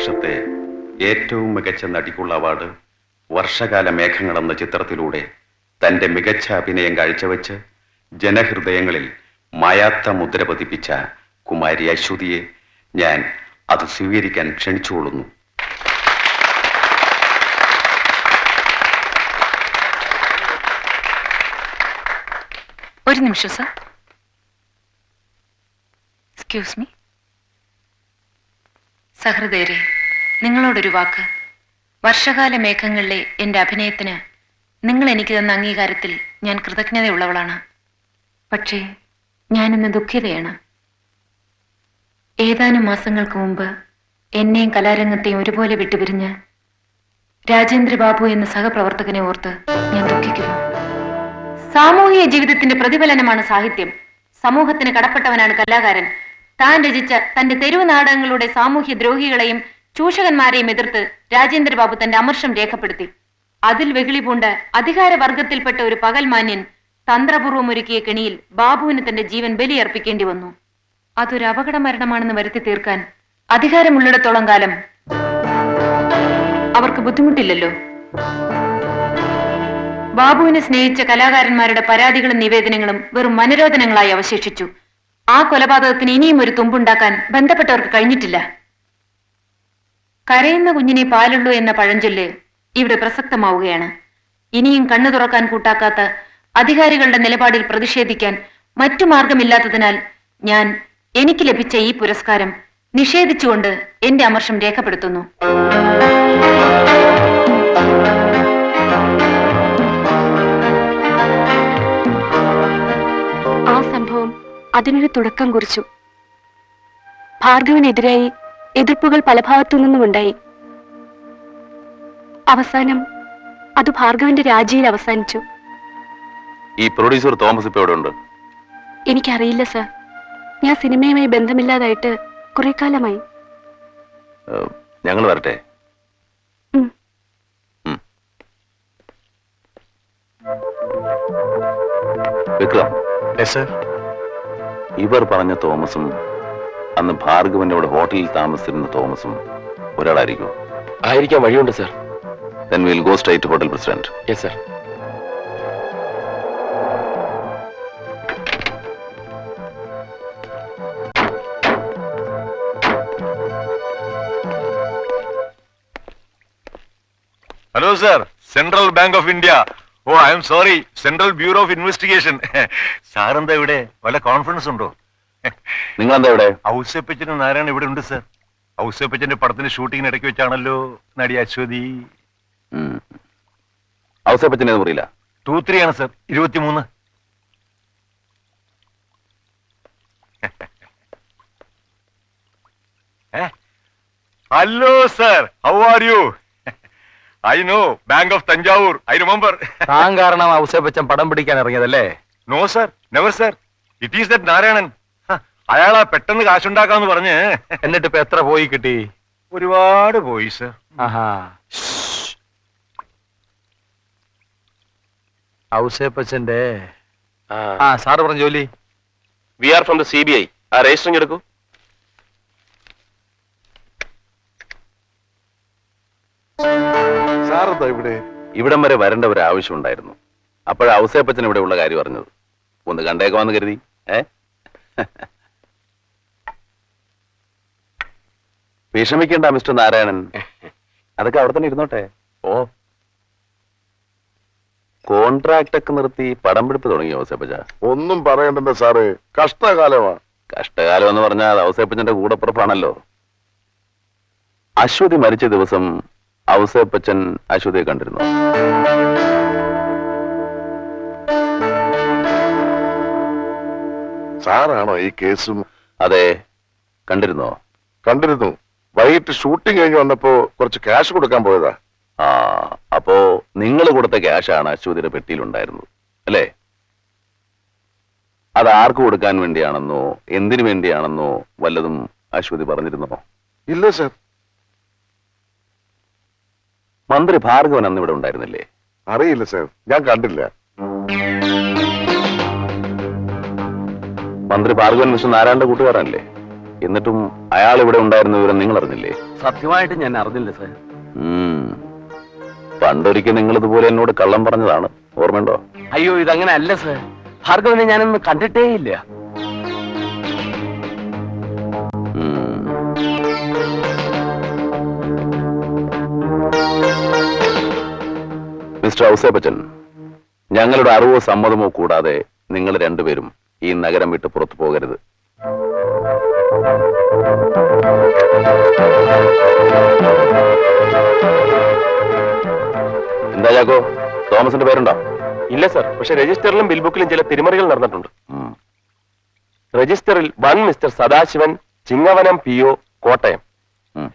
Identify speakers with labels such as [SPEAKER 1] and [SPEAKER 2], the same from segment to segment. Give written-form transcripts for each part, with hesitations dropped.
[SPEAKER 1] വർഷത്തെ ഏറ്റവും മികച്ച നടിക്കുള്ള അവാർഡ് വർഷകാല മേഘങ്ങൾ എന്ന ചിത്രത്തിലൂടെ തന്റെ മികച്ച അഭിനയം കാഴ്ചവെച്ച് ജനഹൃദയങ്ങളിൽ മായാത്ത മുദ്ര പതിപ്പിച്ച കുമാരി അശ്വതിയെ ഞാൻ അത് സ്വീകരിക്കാൻ ക്ഷണിച്ചുകൊള്ളുന്നു.
[SPEAKER 2] ഒരു നിമിഷം സർ. Excuse me. സഹൃദയരെ, നിങ്ങളോടൊരു വാക്ക്. വർഷകാല മേഘങ്ങളിലെ എൻ്റെ അഭിനയത്തിന് നിങ്ങൾ എനിക്ക് തന്ന അംഗീകാരത്തിൽ ഞാൻ കൃതജ്ഞതയുള്ളവളാണ്. പക്ഷേ ഞാനിന്ന് ദുഃഖിതയാണ്. ഏതാനും മാസങ്ങൾക്ക് മുമ്പ് എന്നെയും കലാരംഗത്തെയും ഒരുപോലെ വിട്ടുപിരിഞ്ഞ് രാജേന്ദ്രബാബു എന്ന സഹപ്രവർത്തകനെ ഓർത്ത് ഞാൻ ദുഃഖിക്കുന്നു. സാമൂഹിക ജീവിതത്തിന്റെ പ്രതിഫലനമാണ് സാഹിത്യം. സമൂഹത്തിന് കടപ്പെട്ടവനാണ് കലാകാരൻ. താൻ രചിച്ച തന്റെ തെരുവ് നാടകങ്ങളുടെ സാമൂഹ്യ ദ്രോഹികളെയും ചൂഷകന്മാരെയും എതിർത്ത് രാജേന്ദ്രബാബു തന്റെ അമർഷം രേഖപ്പെടുത്തി. അതിൽ വെകിളി പൂണ്ട് അധികാരവർഗത്തിൽപ്പെട്ട ഒരു പകൽമാന്യൻ തന്ത്രപൂർവ്വം ഒരുക്കിയ കെണിയിൽ ബാബുവിന് തന്റെ ജീവൻ ബലിയർപ്പിക്കേണ്ടി വന്നു. അതൊരു അപകട മരണമാണെന്ന് വരുത്തി തീർക്കാൻ അധികാരമുള്ളിടത്തോളം കാലം അവർക്ക് ബുദ്ധിമുട്ടില്ലല്ലോ. ബാബുവിനെ സ്നേഹിച്ച കലാകാരന്മാരുടെ പരാതികളും നിവേദനങ്ങളും വെറും മനരോധനങ്ങളായി അവശേഷിച്ചു. ആ കൊലപാതകത്തിന് ഇനിയും ഒരു തുമ്പുണ്ടാക്കാൻ ബന്ധപ്പെട്ടവർക്ക് കഴിഞ്ഞിട്ടില്ല. കരയുന്ന കുഞ്ഞിനെ പാലുള്ളൂ എന്ന പഴഞ്ചൊല്ല് ഇവിടെ പ്രസക്തമാവുകയാണ്. ഇനിയും കണ്ണു തുറക്കാൻ കൂട്ടാക്കാത്ത അധികാരികളുടെ നിലപാടിൽ പ്രതിഷേധിക്കാൻ മറ്റു മാർഗമില്ലാത്തതിനാൽ ഞാൻ എനിക്ക് ലഭിച്ച ഈ പുരസ്കാരം നിഷേധിച്ചുകൊണ്ട് എന്റെ അമർഷം രേഖപ്പെടുത്തുന്നു.
[SPEAKER 3] ആ സംഭവം അതിനൊരു തുടക്കം കുറിച്ചു. ഭാർഗവനെതിരായി എതിർപ്പുകൾ പല ഭാഗത്തു നിന്നുമുണ്ടായി. അവസാനം അത് ഭാർഗവന്റെ രാജിയിൽ അവസാനിച്ചു.
[SPEAKER 1] ഈ പ്രൊഡ്യൂസർ തോമസ് ഇപ്പൊ എവിടെ ഉണ്ട്?
[SPEAKER 3] എനിക്കറിയില്ല സർ. ഞാൻ സിനിമയുമായി ബന്ധമില്ലാതായിട്ട് കുറെ കാലമായി.
[SPEAKER 1] ഞങ്ങൾ വരട്ടെ? വിക്രം, ഇവർ പറഞ്ഞ തോമസും അന്ന് ഭാർഗവന്റെ അവിടെ ഹോട്ടലിൽ താമസിച്ചിരുന്ന തോമസും ഒരാളായിരിക്കും?
[SPEAKER 4] ആയിരിക്കാൻ വഴിയുണ്ട് sir.
[SPEAKER 1] Then we'll go straight to Hotel President.
[SPEAKER 4] Yes, sir.
[SPEAKER 5] Hello, sir. Central Bank of India. Oh, I am sorry. Central Bureau of Investigation. Sir എന്താ ഇവിടെ? വല്ല കോൺഫിഡൻസ് ഉണ്ടോ?
[SPEAKER 1] നിങ്ങൾ എന്താ ഇവിടെ?
[SPEAKER 5] ഔസേപ്പച്ചനും നാരായണൻ ഇവിടെ ഉണ്ട് സർ. ഔസേപ്പച്ചന്റെ പടത്തിന്റെ ഷൂട്ടിങ്ങിന് ഇടയ്ക്ക് വെച്ചാണല്ലോ നടി അശ്വതി.
[SPEAKER 1] ഔസേപ്പച്ചനെ പറയില്ല.
[SPEAKER 5] 23 ആണ് sir. 23. Hello sir, how are you? I know, Bank of Tanjavur. I remember.
[SPEAKER 4] താൻ കാരണം ഔസേപ്പച്ചൻ പടം പിടിക്കാൻ ഇറങ്ങിയതല്ലേ?
[SPEAKER 5] No sir, never sir. It is that Narayanan. അയാളാ പെട്ടെന്ന് കാശുണ്ടാക്കാന്ന് പറഞ്ഞ്.
[SPEAKER 4] എന്നിട്ട് ഇപ്പൊ എത്ര പോയി കിട്ടി?
[SPEAKER 5] ഒരുപാട് പോയി സർ.
[SPEAKER 4] ആഹാ. ഔസേപ്പച്ചന്റെ സാറ് പറഞ്ഞ ജോലി?
[SPEAKER 6] We are from the CBI. ആ രജിസ്റ്ററിംഗ് എടുക്കൂ.
[SPEAKER 1] ഇവിടം വരെ വരേണ്ട ഒരു ആവശ്യം ഉണ്ടായിരുന്നു. അപ്പോഴാ ഔസേപ്പച്ചൻ ഇവിടെ ഉള്ള കാര്യം പറഞ്ഞത്. ഒന്ന് കണ്ടേക്കാന്ന് കരുതി. വിഷമിക്കേണ്ട മിസ്റ്റർ നാരായണൻ, അതൊക്കെ അവിടെ തന്നെ ഇരുന്നോട്ടെ.
[SPEAKER 4] ഓ,
[SPEAKER 1] കോൺട്രാക്ട് ഒക്കെ നിർത്തി പടം പിടിപ്പ് തുടങ്ങി ഔസേപ്പച്ച?
[SPEAKER 7] ഒന്നും പറയണ്ടല്ലോ സാറ്, കഷ്ടകാലമാ.
[SPEAKER 1] കഷ്ടകാലം എന്ന് പറഞ്ഞാൽ ഔസേപ്പച്ചന്റെ കൂടപ്പുറപ്പാണല്ലോ. അശ്വതി മരിച്ച ദിവസം ഔസേപ്പച്ചൻ അശ്വതിയെ കണ്ടിരുന്നു?
[SPEAKER 7] സാറാണോ ഈ കേസും?
[SPEAKER 1] അതെ, കണ്ടിരുന്നോ?
[SPEAKER 7] കണ്ടിരുന്നു. വൈകിട്ട് ഷൂട്ടിംഗ് കഴിഞ്ഞ് വന്നപ്പോ കുറച്ച് ക്യാഷ് കൊടുക്കാൻ പോയതാ.
[SPEAKER 1] ആ, അപ്പോ നിങ്ങൾ കൊടുത്ത ക്യാഷാണ് അശ്വതിയുടെ പെട്ടിയിലുണ്ടായിരുന്നത് അല്ലേ? അത് ആർക്ക് കൊടുക്കാൻ വേണ്ടിയാണെന്നോ എന്തിനു വേണ്ടിയാണെന്നോ വല്ലതും അശ്വതി പറഞ്ഞിരുന്നോ?
[SPEAKER 7] ഇല്ല സർ.
[SPEAKER 1] മന്ത്രി ഭാർഗവൻ അന്ന് ഇവിടെ ഉണ്ടായിരുന്നില്ലേ?
[SPEAKER 7] അറിയില്ല സർ, ഞാൻ കണ്ടില്ല.
[SPEAKER 1] മന്ത്രി ഭാർഗവൻ മിസ്റ്റർ നാരായണന്റെ കൂട്ടുകാരനല്ലേ? എന്നിട്ടും അയാൾ ഇവിടെ ഉണ്ടായിരുന്ന വിവരം നിങ്ങൾ അറിഞ്ഞില്ലേ?
[SPEAKER 4] സത്യമായിട്ട് ഞാൻ അറിഞ്ഞില്ല സാർ.
[SPEAKER 1] പണ്ടൊരിക്കൽ നിങ്ങൾ ഇതുപോലെ എന്നോട് കള്ളം പറഞ്ഞതാണ്, ഓർമ്മയുണ്ടോ?
[SPEAKER 4] അയ്യോ, ഇതങ്ങനെ അല്ല സാർ. ഭാർഗവനെ ഞാനൊന്ന് കണ്ടിട്ടേ ഇല്ല.
[SPEAKER 1] മിസ്റ്റർ ഔസേപ്പച്ചൻ, ഞങ്ങളുടെ അറിവോ സമ്മതമോ കൂടാതെ നിങ്ങൾ രണ്ടുപേരും ഈ നഗരം വിട്ട് പുറത്തു പോകരുത്. എന്താ ചാക്കോ, തോമസിന്റെ പേരുണ്ടോ?
[SPEAKER 6] ഇല്ല സർ, പക്ഷെ രജിസ്റ്ററിലും ബിൽ ബുക്കിലും ചില തിരിമറികൾ നടന്നിട്ടുണ്ട്. രജിസ്റ്ററിൽ 1 മിസ്റ്റർ സദാശിവൻ, ചിങ്ങവനം PO, കോട്ടയം,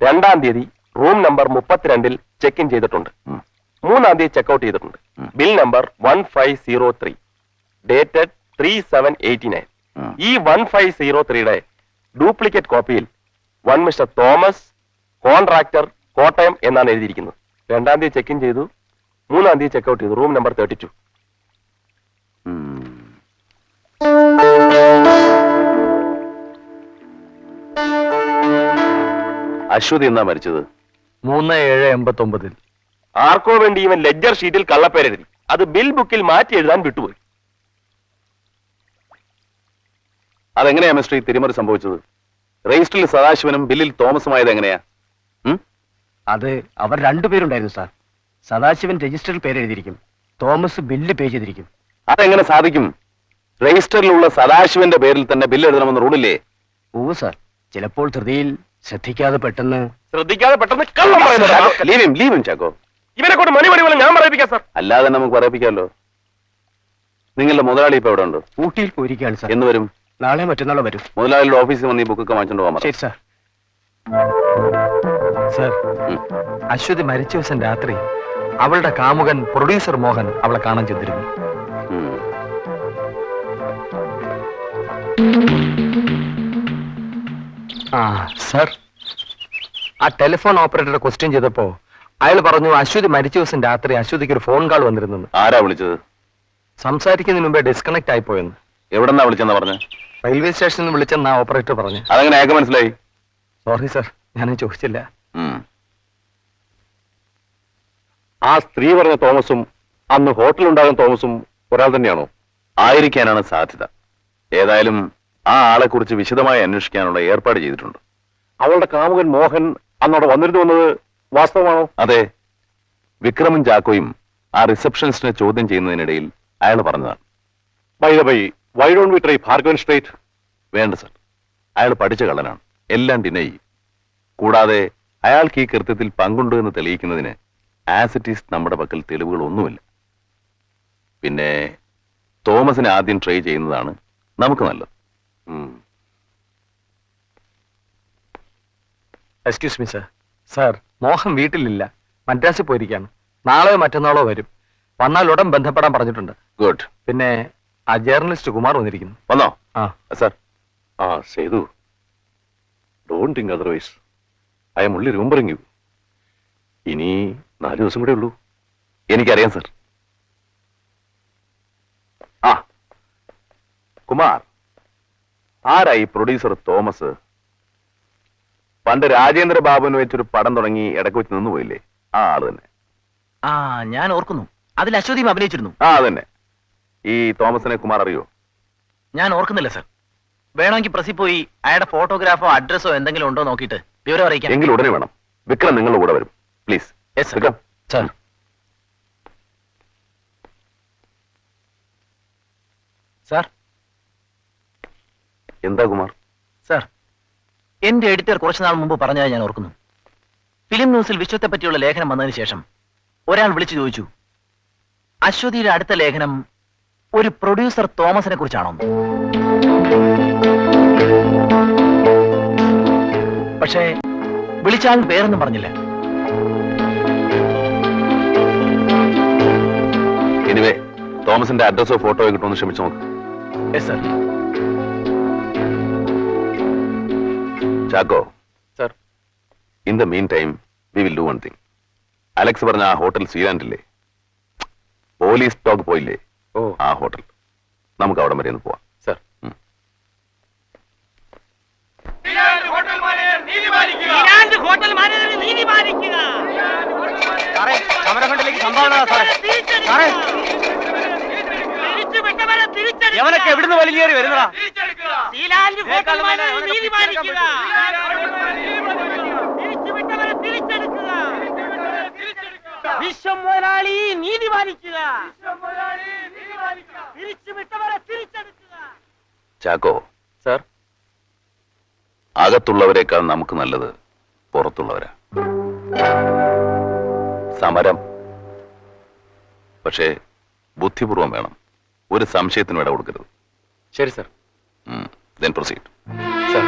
[SPEAKER 6] 2-ാം തീയതി റൂം നമ്പർ 32-ൽ ചെക്ക് ഇൻ ചെയ്തിട്ടുണ്ട്. 3-ാം തീയതി ചെക്ക്ഔട്ട് ചെയ്തിട്ടുണ്ട്. Bill number 1503, dated 3/7/89. ഈ 1503-യുടെ ഡ്യൂപ്ലിക്കേറ്റ് കോപ്പിയിൽ 1 മിസ്റ്റർ തോമസ്, കോൺട്രാക്ടർ, കോട്ടയം എന്നാണ് എഴുതിയിരിക്കുന്നത്. 2-ാം തീയതി ചെക്ക് ഇൻ ചെയ്തു, 3-ാം തീയതി ചെക്ക്ഔട്ട് ചെയ്തു. Room number 32.
[SPEAKER 1] അശ്വതി എന്നാ മരിച്ചത്?
[SPEAKER 4] 3/7/89.
[SPEAKER 6] ആർക്കോ വേണ്ടി ഇവൻ ലെഡ്ജർ ഷീറ്റിൽ കള്ളപ്പേരെഴുതി. അത് ബിൽ ബുക്കിൽ മാറ്റി എഴുതാൻ വിട്ടുപോയി.
[SPEAKER 1] അതെങ്ങനെയാ മിസ്റ്റർ ഈ തിരിമറി സംഭവിച്ചത്? രജിസ്റ്ററിൽ സദാശിവനും ബില്ലിൽ തോമസുമായത് എങ്ങനെയാ?
[SPEAKER 8] അത് അവർ രണ്ടുപേരുണ്ടായിരുന്നു സാർ. സദാശിവൻ രജിസ്റ്ററിൽ പേരെഴുതിയിരിക്കും, തോമസ് ബില്ല് പേ ചെയ്തിരിക്കും.
[SPEAKER 1] അതെങ്ങനെ സാധിക്കും? രജിസ്റ്ററിലുള്ള സദാശിവന്റെ പേരിൽ തന്നെ ബില്ല് എഴുതണമെന്ന് റൂളില്ലേ?
[SPEAKER 8] ഓ സാർ, ചിലപ്പോൾ ധൃതിയിൽ ശ്രദ്ധിക്കാതെ പെട്ടെന്ന്
[SPEAKER 6] കള്ളം പറയുന്നത്.
[SPEAKER 1] ലീവും ചാക്കോ.
[SPEAKER 6] ഇവനെ കൊണ്ട് മണി പോലെ ഞാൻ പറയിപ്പിക്കാം സാർ.
[SPEAKER 1] അല്ലാതെ നമുക്ക് പറയിപ്പിക്കാമല്ലോ. നിങ്ങളുടെ മുതലാളി ഇപ്പൊ എവിടെ ഉണ്ട്?
[SPEAKER 8] ഊട്ടിയിൽ പോയിരിക്കുകയാണ് സാർ.
[SPEAKER 1] എന്ന് വരും?
[SPEAKER 8] നാളെ മറ്റന്നാളോ വരും.
[SPEAKER 1] മുതലാളിയുടെ ഓഫീസിൽ വന്ന് ഈ ബുക്കൊക്കെ വാങ്ങിച്ചോണ്ട് പോകാൻ
[SPEAKER 8] ശരി സാർ.
[SPEAKER 4] സാർ, അശ്വതി മരിച്ച ദിവസം രാത്രി അവളുടെ കാമുകൻ പ്രൊഡ്യൂസർ മോഹൻ അവളെ കാണാൻ ചെന്നിരുന്നു. സാർ, ആ ടെലിഫോൺ ഓപ്പറേറ്ററെ ക്വസ്റ്റ്യൻ ചെയ്തപ്പോ അയാൾ പറഞ്ഞു അശ്വതി മരിച്ച ദിവസം രാത്രി അശ്വതിക്ക് ഒരു ഫോൺ കോൾ വന്നിരുന്നു.
[SPEAKER 1] ആരാ വിളിച്ചത്?
[SPEAKER 4] സംസാരിക്കുന്നതിന് മുമ്പേ ഡിസ്കണക്ട് ആയി പോയെന്ന്.
[SPEAKER 1] എവിടെന്നാ വിളിച്ചെന്നാ പറഞ്ഞ?
[SPEAKER 4] റെയിൽവേ സ്റ്റേഷനിൽ നിന്ന് വിളിച്ചെന്നാ ഓപ്പറേറ്റർ പറഞ്ഞു.
[SPEAKER 1] അതെങ്ങനെ അയാൾക്ക് മനസ്സിലായി?
[SPEAKER 4] സോറി സാർ, ഞാൻ ചോദിച്ചില്ല.
[SPEAKER 1] ആ സ്ത്രീ പറഞ്ഞ തോമസും അന്ന് ഹോട്ടലുണ്ടാകുന്ന തോമസും ഒരാൾ തന്നെയാണോ? ആയിരിക്കാനാണ് സാധ്യത. ഏതായാലും ആ ആളെ കുറിച്ച് വിശദമായി അന്വേഷിക്കാനുള്ള ഏർപ്പാട് ചെയ്തിട്ടുണ്ട്. അവളുടെ കാമുകൻ മോഹൻ അന്നവിടെ വന്നിരുന്നു എന്നത് വാസ്തവമാണോ? അതെ, വിക്രമും ചാക്കോയും ആ റിസപ്ഷനിസ്റ്റിനെ ചോദ്യം ചെയ്യുന്നതിനിടയിൽ അയാൾ പറഞ്ഞതാണ്. Why don't we try Bhargavan straight? വേണ്ട സർ, അയാൾ പഠിച്ച കള്ളനാണ്, എല്ലാം ഡിനൈ ചെയ്യും. കൂടാതെ അയാൾക്ക് ഈ കൃത്യത്തിൽ പങ്കുണ്ട് എന്ന് തെളിയിക്കുന്നതിന് ആസിറ്റീസ് നമ്മുടെ പക്കൽ തെളിവുകളൊന്നുമില്ല. പിന്നെ തോമസിനെ ആദ്യം ട്രൈ ചെയ്യുന്നതാണ് നമുക്ക് നല്ലത്.
[SPEAKER 4] Excuse me sir. Sir, Mohan വീട്ടിലില്ല, മദ്രാസിൽ പോയിരിക്കാണ്. നാളെയോ മറ്റന്നാളോ വരും. വന്നാൽ ഉടൻ ബന്ധപ്പെടാൻ പറഞ്ഞിട്ടുണ്ട്.
[SPEAKER 1] ഗുഡ്.
[SPEAKER 4] പിന്നെ ആ ജേർണലിസ്റ്റ് കുമാർ വന്നിരിക്കുന്നു.
[SPEAKER 1] വന്നോ?
[SPEAKER 4] ആ
[SPEAKER 1] sir. Sethu, don't think otherwise. I'm only remembering you. ഇനി 4 ദിവസം കൂടെ ഉള്ളൂ. എനിക്കറിയാം സർ. കുമാർ, ആരായി പ്രൊഡ്യൂസർ തോമസ്? പണ്ട് രാജേന്ദ്ര ബാബുവിന് വെച്ചൊരു പടം തുടങ്ങി ഇടയ്ക്ക് വെച്ച് നിന്നുപോയില്ലേ, ആ ആള് തന്നെ.
[SPEAKER 8] ഞാൻ ഓർക്കുന്നു, അതിൽ അശ്വതിയും അഭിനയിച്ചിരുന്നു.
[SPEAKER 1] അതന്നെ. ഈ തോമസിനെ കുമാർ അറിയോ?
[SPEAKER 8] ഞാൻ ഓർക്കുന്നില്ല സാർ. വേണമെങ്കിൽ പ്രസിൽ പോയി അയാളുടെ ഫോട്ടോഗ്രാഫോ അഡ്രസ്സോ എന്തെങ്കിലും ഉണ്ടോ നോക്കിയിട്ട് വിവരം അറിയിക്കാം.
[SPEAKER 1] എങ്കിൽ ഉടനെ വേണം. വിക്രം നിങ്ങളുടെ കൂടെ വരും, പ്ലീസ്. വിക്രം.
[SPEAKER 8] സാർ. സാർ.
[SPEAKER 1] എന്താ കുമാർ?
[SPEAKER 8] സാർ, എന്റെ എഡിറ്റർ കുറച്ചു നാൾ മുമ്പ് പറഞ്ഞതായി ഞാൻ ഓർക്കുന്നു. ഫിലിം ന്യൂസിൽ വിശ്വത്തെ പറ്റിയുള്ള ലേഖനം വന്നതിന് ശേഷം ഒരാൾ വിളിച്ചു ചോദിച്ചു, അശ്വതിയുടെ അടുത്ത ലേഖനം ഒരു പ്രൊഡ്യൂസർ തോമസിനെ കുറിച്ചാണോ? പക്ഷേ വിളിച്ചാൽ പേരൊന്നും പറഞ്ഞില്ല.
[SPEAKER 1] എനിവേ, തോമസിന്റെ അഡ്രസ്സോ ഫോട്ടോയോ കിട്ടുമെന്ന് ശ്രമിച്ചു നോക്ക്.
[SPEAKER 8] Yes sir.
[SPEAKER 1] Chacko.
[SPEAKER 8] Sir.
[SPEAKER 1] In the mean time we will do one thing. Alex പറഞ്ഞ ആ ഹോട്ടൽ സീലാൻഡില്ലേ, പോലീസ് ടോക്ക് പോയില്ലേ, ആ ഹോട്ടൽ, നമുക്ക് അവിടെ വരെ ഒന്ന് പോവാം.
[SPEAKER 8] സർ.
[SPEAKER 9] കൂടുതൽ മാന്യതകളിൽ നീതി പാലിക്കുക.
[SPEAKER 8] സമരഫണ്ടിലേക്ക് സംഭാവന
[SPEAKER 9] പിരിച്ചുവിട്ടവരെ തിരിച്ചെടുക്കുക.
[SPEAKER 8] എവനൊക്കെ എവിടുന്ന് വലിഞ്ഞേറി വരുന്നതാ?
[SPEAKER 9] സീലാൻഡ് ഹോട്ടൽ മാനേജർ നീതി പാലിക്കുക. പിരിച്ചുവിട്ടവരെ തിരിച്ചെടുക്കുക. വിശ്വം മുതലാളി നീതി പാലിക്കുക. പിരിച്ചുവിട്ടവരെ തിരിച്ചെടുക്കുക.
[SPEAKER 1] ചാക്കോ,
[SPEAKER 6] സാർ,
[SPEAKER 1] അകത്തുള്ളവരെക്കാൾ നമുക്ക് നല്ലത് പുറത്തുള്ളവരാ. സമരം പക്ഷേ ബുദ്ധിപൂർവം വേണം. ഒരു സംശയത്തിനും ഇട കൊടുക്കരുത്.
[SPEAKER 6] ശരി സാർ.
[SPEAKER 1] Then proceed.
[SPEAKER 6] സാർ